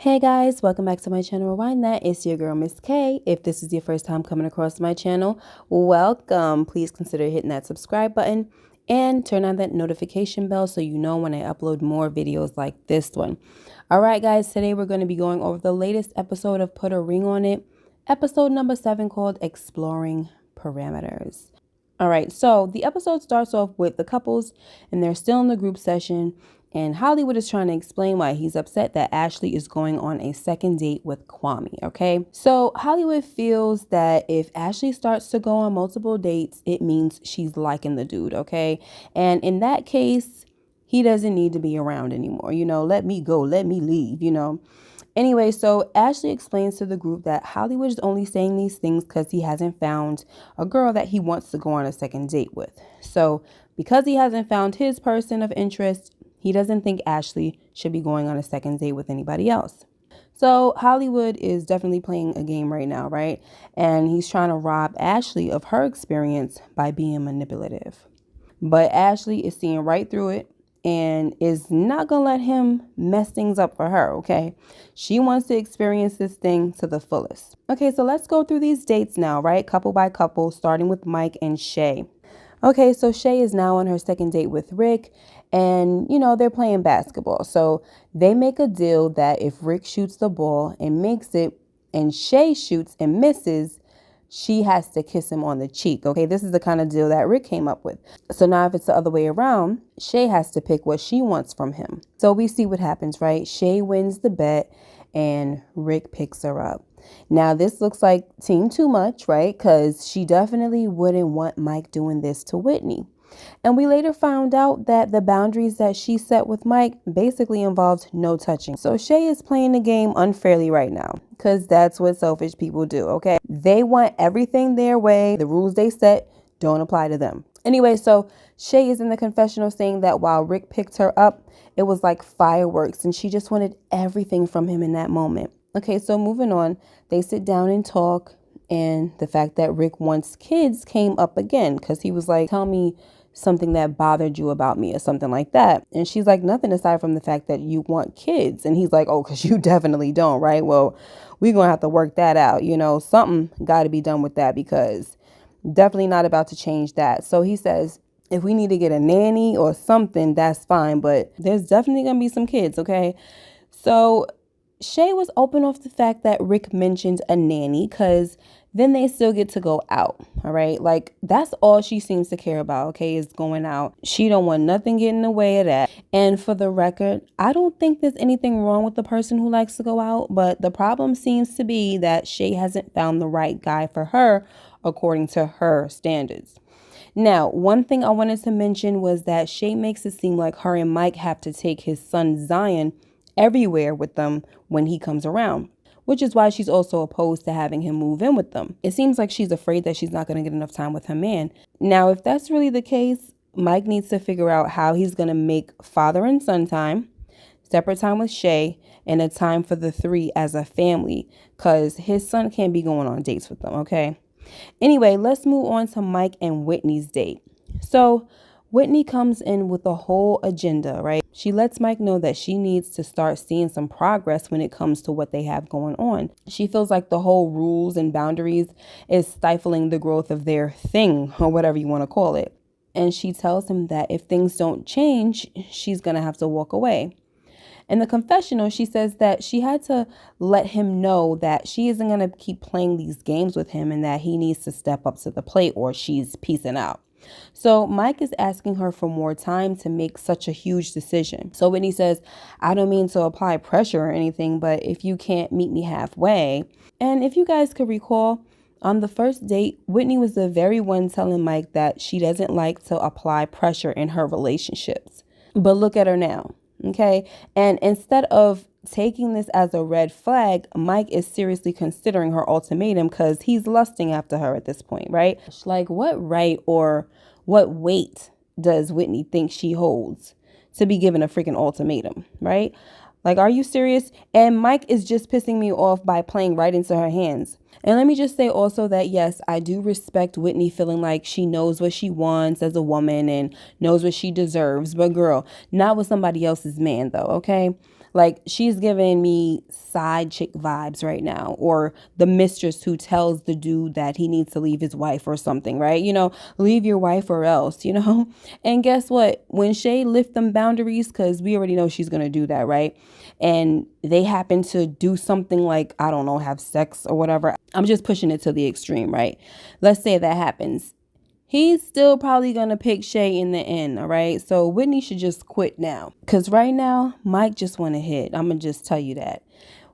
Hey guys, welcome back to my channel. Rewind That. It's your girl, Miss K. If this is your first time coming across my channel, welcome. Please consider hitting that subscribe button and turn on that notification bell so you know when I upload more videos like this one. All right, guys, today we're going to be going over the latest episode of Put a Ring on It, episode number 7 called Exploring Parameters. All right, so the episode starts off with the couples and they're still in the group session. And Hollywood is trying to explain why he's upset that Ashley is going on a second date with Kwame, okay? So Hollywood feels that if Ashley starts to go on multiple dates, it means she's liking the dude, okay? And in that case, he doesn't need to be around anymore. Let me go, let me leave, Anyway, so Ashley explains to the group that Hollywood is only saying these things because he hasn't found a girl that he wants to go on a second date with. So because he hasn't found his person of interest, he doesn't think Ashley should be going on a second date with anybody else. So Hollywood is definitely playing a game right now, right? And he's trying to rob Ashley of her experience by being manipulative. But Ashley is seeing right through it and is not going to let him mess things up for her, okay? She wants to experience this thing to the fullest. Okay, so let's go through these dates now, right? Couple by couple, starting with Mike and Shay. Okay, so Shay is now on her second date with Rick and, they're playing basketball. So they make a deal that if Rick shoots the ball and makes it and Shay shoots and misses, she has to kiss him on the cheek. Okay, this is the kind of deal that Rick came up with. So now if it's the other way around, Shay has to pick what she wants from him. So we see what happens, right? Shay wins the bet and Rick picks her up. Now, this looks like team too much, right? Because she definitely wouldn't want Mike doing this to Whitney. And we later found out that the boundaries that she set with Mike basically involved no touching. So Shay is playing the game unfairly right now because that's what selfish people do, okay? They want everything their way. The rules they set don't apply to them. Anyway, so Shay is in the confessional saying that while Rick picked her up, it was like fireworks and she just wanted everything from him in that moment. Okay, so moving on, they sit down and talk, and the fact that Rick wants kids came up again because he was like, tell me something that bothered you about me or something like that. And she's like, nothing aside from the fact that you want kids. And he's like, oh, because you definitely don't, right? Well, we're going to have to work that out. Something got to be done with that because definitely not about to change that. So he says, if we need to get a nanny or something, that's fine. But there's definitely going to be some kids, okay? So Shay was open off the fact that Rick mentioned a nanny because then they still get to go out. All right. Like that's all she seems to care about. OK, is going out. She don't want nothing getting in the way of that. And for the record, I don't think there's anything wrong with the person who likes to go out. But the problem seems to be that Shay hasn't found the right guy for her according to her standards. Now, one thing I wanted to mention was that Shay makes it seem like her and Mike have to take his son Zion everywhere with them when he comes around, which is why she's also opposed to having him move in with them. It seems like she's afraid that she's not going to get enough time with her man. Now, if that's really the case, Mike needs to figure out how he's going to make father and son time, separate time with Shay, and a time for the three as a family, because his son can't be going on dates with them, okay? Anyway, let's move on to Mike and Whitney's date. So Whitney comes in with a whole agenda, right? She lets Mike know that she needs to start seeing some progress when it comes to what they have going on. She feels like the whole rules and boundaries is stifling the growth of their thing, or whatever you want to call it. And she tells him that if things don't change, she's going to have to walk away. In the confessional, she says that she had to let him know that she isn't going to keep playing these games with him and that he needs to step up to the plate or she's peacing out. So Mike is asking her for more time to make such a huge decision. So Whitney says, I don't mean to apply pressure or anything, but if you can't meet me halfway. And if you guys could recall, on the first date, Whitney was the very one telling Mike that she doesn't like to apply pressure in her relationships. But look at her now, okay? And instead of taking this as a red flag, Mike is seriously considering her ultimatum because he's lusting after her at this point, right? Like, what right or what weight does Whitney think she holds to be given a freaking ultimatum, right? Like, are you serious? And Mike is just pissing me off by playing right into her hands. And let me just say also that, yes, I do respect Whitney feeling like she knows what she wants as a woman and knows what she deserves. But girl, not with somebody else's man, though, okay? Like, she's giving me side chick vibes right now, or the mistress who tells the dude that he needs to leave his wife or something, right? Leave your wife or else, And guess what? When Shay lift them boundaries, because we already know she's going to do that, right? And they happen to do something like, I don't know, have sex or whatever. I'm just pushing it to the extreme, right? Let's say that happens. He's still probably going to pick Shay in the end, all right? So Whitney should just quit now. Because right now, Mike just want to hit. I'm going to just tell you that.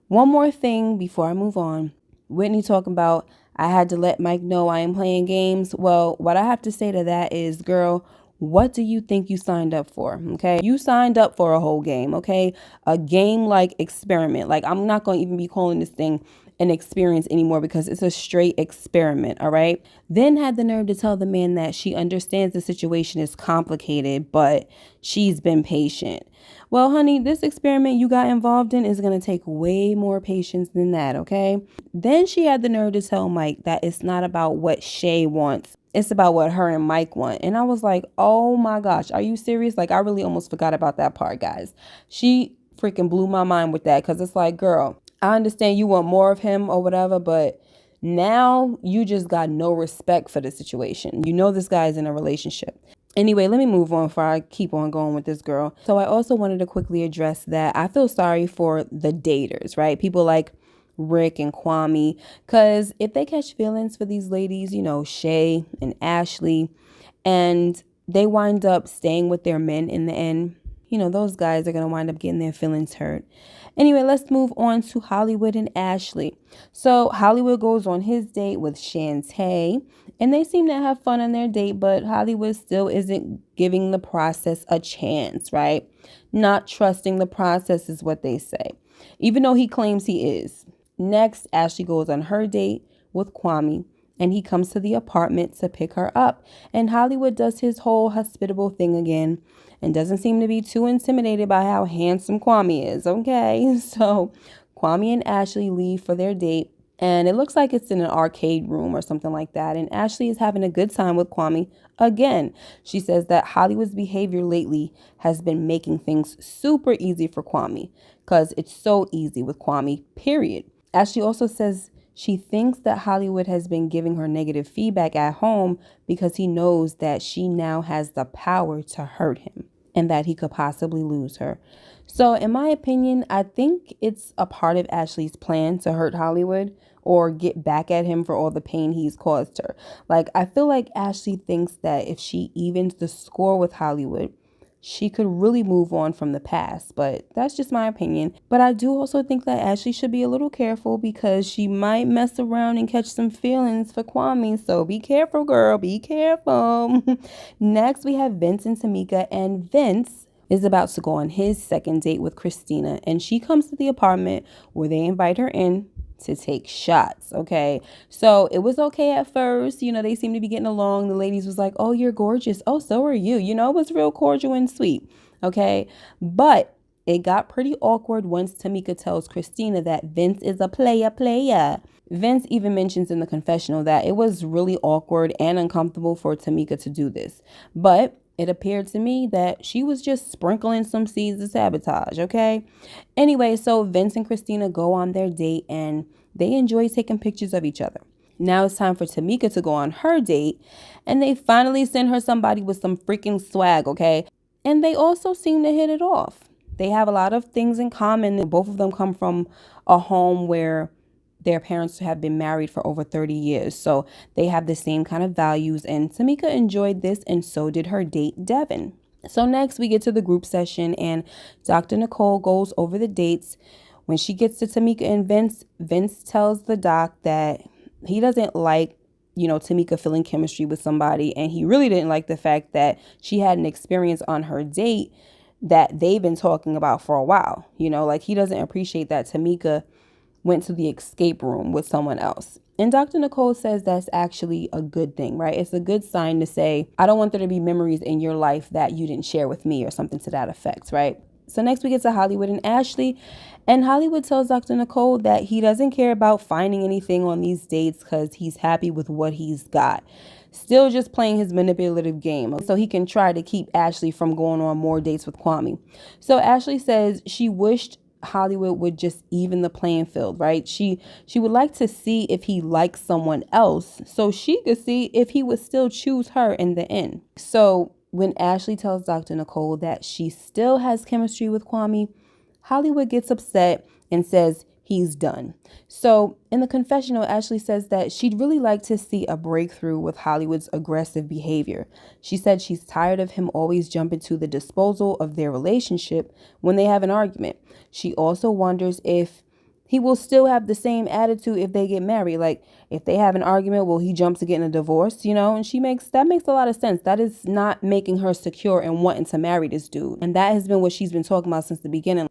One more thing before I move on. Whitney talking about, I had to let Mike know I am playing games. Well, what I have to say to that is, girl, what do you think you signed up for? Okay. You signed up for a whole game. Okay. A game like experiment. Like, I'm not going to even be calling this thing an experience anymore because it's a straight experiment. All right. Then had the nerve to tell the man that she understands the situation is complicated, but she's been patient. Well, honey, this experiment you got involved in is going to take way more patience than that. Okay. Then she had the nerve to tell Mike that it's not about what Shay wants. It's about what her and Mike want. And I was like, oh my gosh, are you serious? Like, I really almost forgot about that part, guys. She freaking blew my mind with that, because it's like, girl, I understand you want more of him or whatever, but now you just got no respect for the situation. This guy is in a relationship. Anyway, let me move on before I keep on going with this girl. So I also wanted to quickly address that I feel sorry for the daters, right? People like Rick and Kwame, because if they catch feelings for these ladies, Shay and Ashley, and they wind up staying with their men in the end, those guys are going to wind up getting their feelings hurt. Anyway, let's move on to Hollywood and Ashley. So Hollywood goes on his date with Shantae, and they seem to have fun on their date, but Hollywood still isn't giving the process a chance, right? Not trusting the process is what they say, even though he claims he is. Next, Ashley goes on her date with Kwame, and he comes to the apartment to pick her up. And Hollywood does his whole hospitable thing again and doesn't seem to be too intimidated by how handsome Kwame is. Okay, so Kwame and Ashley leave for their date, and it looks like it's in an arcade room or something like that. And Ashley is having a good time with Kwame again. She says that Hollywood's behavior lately has been making things super easy for Kwame, because it's so easy with Kwame, period. Ashley also says she thinks that Hollywood has been giving her negative feedback at home because he knows that she now has the power to hurt him and that he could possibly lose her. So in my opinion, I think it's a part of Ashley's plan to hurt Hollywood or get back at him for all the pain he's caused her. Like, I feel like Ashley thinks that if she evens the score with Hollywood, she could really move on from the past, but that's just my opinion. But I do also think that Ashley should be a little careful, because she might mess around and catch some feelings for Kwame. So be careful, girl. Be careful. Next, we have Vince and Tamika, and Vince is about to go on his second date with Christina, and she comes to the apartment where they invite her in to take shots. Okay, so it was okay at first. They seemed to be getting along. The ladies was like, oh, you're gorgeous. Oh, so are you. It was real cordial and sweet. Okay, but it got pretty awkward once Tamika tells Christina that Vince is a player. Vince even mentions in the confessional that it was really awkward and uncomfortable for Tamika to do this, but it appeared to me that she was just sprinkling some seeds of sabotage, okay? Anyway, so Vince and Christina go on their date, and they enjoy taking pictures of each other. Now it's time for Tamika to go on her date, and they finally send her somebody with some freaking swag, okay? And they also seem to hit it off. They have a lot of things in common. Both of them come from a home where their parents have been married for over 30 years. So they have the same kind of values, and Tamika enjoyed this, and so did her date, Devin. So next we get to the group session, and Dr. Nicole goes over the dates. When she gets to Tamika and Vince, Vince tells the doc that he doesn't like, Tamika feeling chemistry with somebody, and he really didn't like the fact that she had an experience on her date that they've been talking about for a while. Like, he doesn't appreciate that Tamika went to the escape room with someone else. And Dr. Nicole says that's actually a good thing, right? It's a good sign to say, I don't want there to be memories in your life that you didn't share with me, or something to that effect, right? So next we get to Hollywood and Ashley. And Hollywood tells Dr. Nicole that he doesn't care about finding anything on these dates because he's happy with what he's got. Still just playing his manipulative game so he can try to keep Ashley from going on more dates with Kwame. So Ashley says she wished Hollywood would just even the playing field, right? She would like to see if he likes someone else so she could see if he would still choose her in the end. So when Ashley tells Dr. Nicole that she still has chemistry with Kwame, Hollywood gets upset and says he's done. So in the confessional, Ashley says that she'd really like to see a breakthrough with Hollywood's aggressive behavior. She said she's tired of him always jumping to the disposal of their relationship when they have an argument. She also wonders if he will still have the same attitude if they get married. Like, if they have an argument, will he jump to getting a divorce, you know? And that makes a lot of sense. That is not making her secure and wanting to marry this dude. And that has been what she's been talking about since the beginning.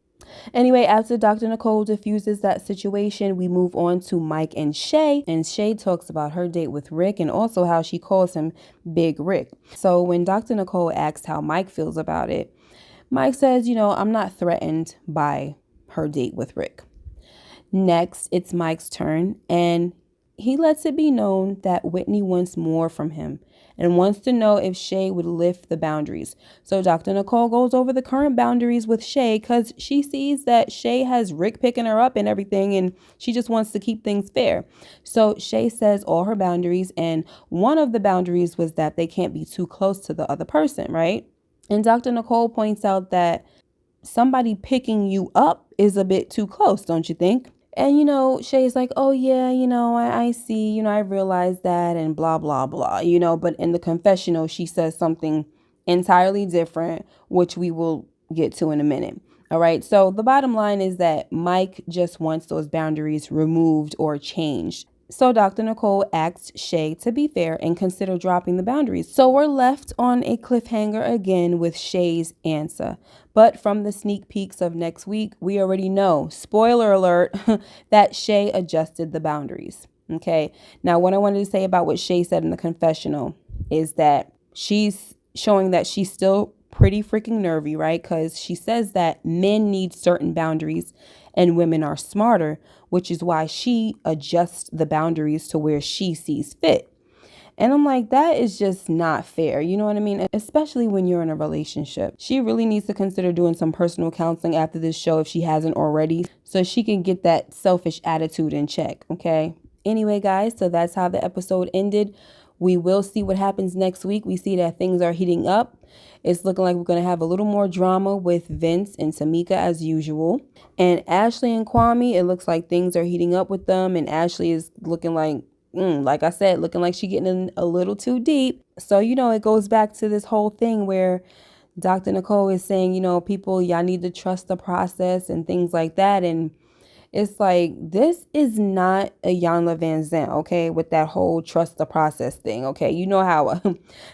Anyway, after Dr. Nicole diffuses that situation, we move on to Mike and Shay. And Shay talks about her date with Rick and also how she calls him Big Rick. So when Dr. Nicole asks how Mike feels about it, Mike says, I'm not threatened by her date with Rick. Next, it's Mike's turn, and he lets it be known that Whitney wants more from him and wants to know if Shay would lift the boundaries. So Dr. Nicole goes over the current boundaries with Shay because she sees that Shay has Rick picking her up and everything, and she just wants to keep things fair. So Shay says all her boundaries, and one of the boundaries was that they can't be too close to the other person, right? And Dr. Nicole points out that somebody picking you up is a bit too close, don't you think? And, Shay's like, oh, yeah, I see, I realize that and blah, blah, blah, but in the confessional, she says something entirely different, which we will get to in a minute. All right. So the bottom line is that Mike just wants those boundaries removed or changed. So Dr. Nicole asks Shay to be fair and consider dropping the boundaries. So we're left on a cliffhanger again with Shay's answer. But from the sneak peeks of next week, we already know, spoiler alert, that Shay adjusted the boundaries. Okay. Now, what I wanted to say about what Shay said in the confessional is that she's showing that she's still pretty freaking nervy, right? Because she says that men need certain boundaries and women are smarter, which is why she adjusts the boundaries to where she sees fit. And I'm like, that is just not fair. You know what I mean? Especially when you're in a relationship. She really needs to consider doing some personal counseling after this show if she hasn't already, so she can get that selfish attitude in check. Okay. Anyway, guys, so that's how the episode ended. We will see what happens next week. We see that things are heating up. It's looking like we're going to have a little more drama with Vince and Tamika as usual. And Ashley and Kwame, it looks like things are heating up with them. And Ashley is looking like I said, looking like she's getting in a little too deep. So, it goes back to this whole thing where Dr. Nicole is saying, people, y'all need to trust the process and things like that. And it's like, this is not a Iyanla Vanzant, okay, with that whole trust the process thing, okay? You know how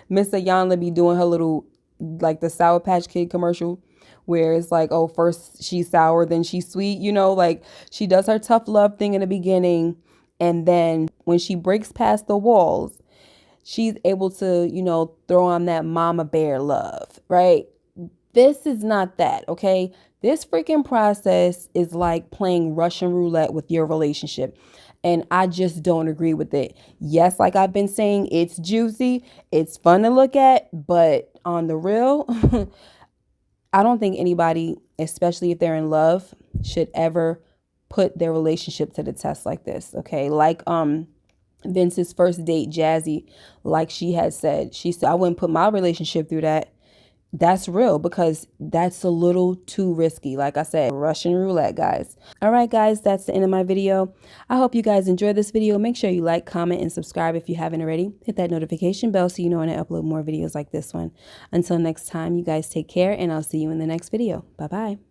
Miss Iyanla be doing her little, like the Sour Patch Kid commercial where it's like, oh, first she's sour, then she's sweet, like she does her tough love thing in the beginning. And then when she breaks past the walls, she's able to, throw on that mama bear love, right? This is not that, okay? This freaking process is like playing Russian roulette with your relationship. And I just don't agree with it. Yes, like I've been saying, it's juicy. It's fun to look at. But on the real, I don't think anybody, especially if they're in love, should ever put their relationship to the test like this. Okay. Like Vince's first date, Jazzy, like she had said, she said, I wouldn't put my relationship through that. That's real because that's a little too risky. Like I said, Russian roulette, guys. All right, guys, that's the end of my video. I hope you guys enjoyed this video. Make sure you like, comment, and subscribe if you haven't already. Hit that notification bell so you know when I upload more videos like this one. Until next time, you guys take care, and I'll see you in the next video. Bye-bye.